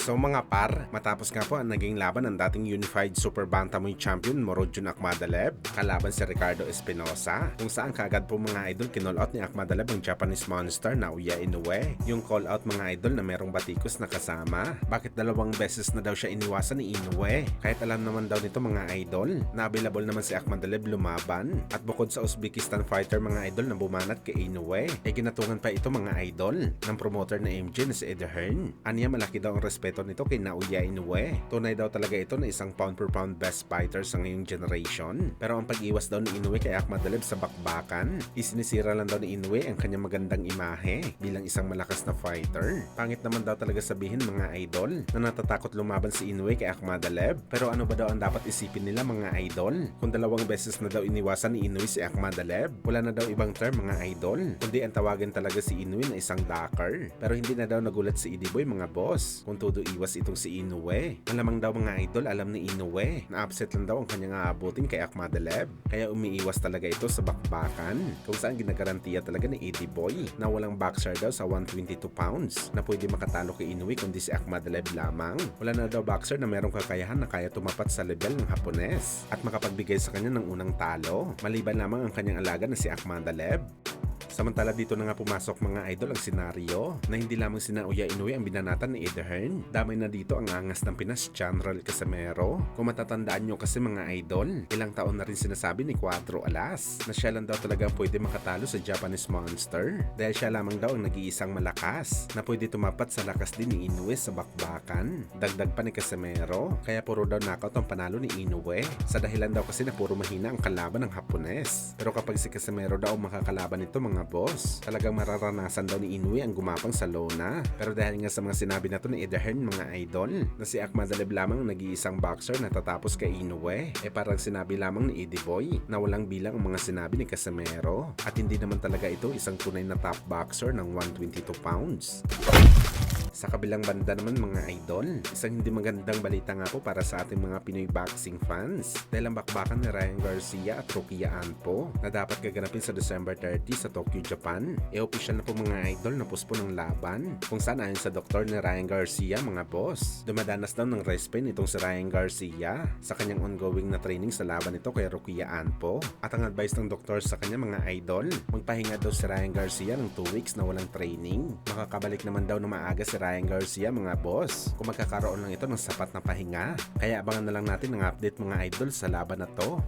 So mga par, matapos nga po ang naging laban ng dating Unified Super Bantamweight Champion Murodjun Akhmadaliev kalaban si Ricardo Espinosa, kung saan kaagad po mga idol kinall out ni Akhmadaliev ang Japanese Monster Naoya Inoue. Yung call out mga idol na merong batikos na kasama. Bakit 2 beses na daw siya iniwasan ni Inoue? Kahit alam naman daw nito mga idol na available naman si Akhmadaliev lumaban. At bukod sa Uzbekistan fighter mga idol na bumanat kay Inoue, ay ginatungan pa ito mga idol ng promoter na MJ na si Eddie Hearn. Aniya malaki daw ang respeto nito kay Naoya Inoue. Tunay daw talaga ito na isang pound per pound best fighter sa ngayong generation. Pero ang pag-iwas daw ni Inoue kay Akhmadaliev sa bakbakan, isinisira lang daw ni Inoue ang kanyang magandang imahe bilang isang malakas na fighter. Pangit naman daw talaga sabihin mga idol na natatakot lumaban si Inoue kay Akhmadaliev. Pero ano ba daw ang dapat isipin nila mga idol? Kung 2 beses na daw iniwasan ni Inoue si Akhmadaliev, wala na daw ibang term mga idol, kundi ang tawagin talaga si Inoue na isang dakar. Pero hindi na daw nagulat si Eddie Boy mga boss kung todo iwas itong si Inoue. Malamang daw mga idol alam ni Inoue na upset lang daw ang kanyang aabutin kay Akhmadaliev, kaya umiiwas talaga ito sa bakbakan, kung saan ginagarantiya talaga ni Eddie Boy na walang boxer daw sa 122 pounds na pwede makatalo kay Inoue kundi si Akhmadaliev lamang. Wala na daw boxer na merong kakayahan na kaya tumapat sa level ng Hapones at makapagbigay sa kanya ng unang talo, maliban lamang ang kanyang alaga na si Akhmadaliev. Samantala dito na nga pumasok mga idol ang senaryo na hindi lamang si Naoya Inoue ang binanatan ni Eddie Hearn. Damay na dito ang angas ng Pinas General Casimero. Kung matatandaan nyo kasi mga idol, ilang taon na rin sinasabi ni Cuatro Alas na siya lang daw talaga ang pwede makatalo sa Japanese Monster dahil siya lamang daw ang nag-iisang malakas na pwede tumapat sa lakas din ni Inoue sa bakbakan. Dagdag pa ni Casimero, kaya puro daw knockout ang panalo ni Inoue sa dahilan daw kasi na puro mahina ang kalaban ng Hapones. Pero kapag si Casimero daw ang makakalaban nito mga boss, talagang mararanasan daw ni Inoue ang gumapang sa lona. Pero dahil nga sa mga sinabi na to ni Eddie Hearn mga idol na si Akhmadaliev lamang ang nag-iisang boxer na tatapos kay Inoue, parang sinabi lamang ni Eddie Boy na walang bilang ang mga sinabi ni Casimero at hindi naman talaga ito isang tunay na top boxer ng 122 pounds. Sa kabilang banda naman mga idol, isang hindi magandang balita nga po para sa ating mga Pinoy boxing fans dahil ang bakbakan ni Ryan Garcia at Rokia Anpo na dapat gaganapin sa December 30 sa Tokyo, Japan, official na po mga idol na puspo ng laban, kung saan ayon sa doktor ni Ryan Garcia mga boss, dumadanas daw ng rest pain itong si Ryan Garcia sa kanyang ongoing na training sa laban nito kay Rokia Anpo. At ang advice ng doktor sa kanya mga idol, magpahinga daw si Ryan Garcia ng 2 weeks na walang training. Makakabalik naman daw na maaga si Ryan Garcia mga boss kung magkakaroon lang ito ng sapat na pahinga. Kaya abangan na lang natin ang update mga idol sa laban na to.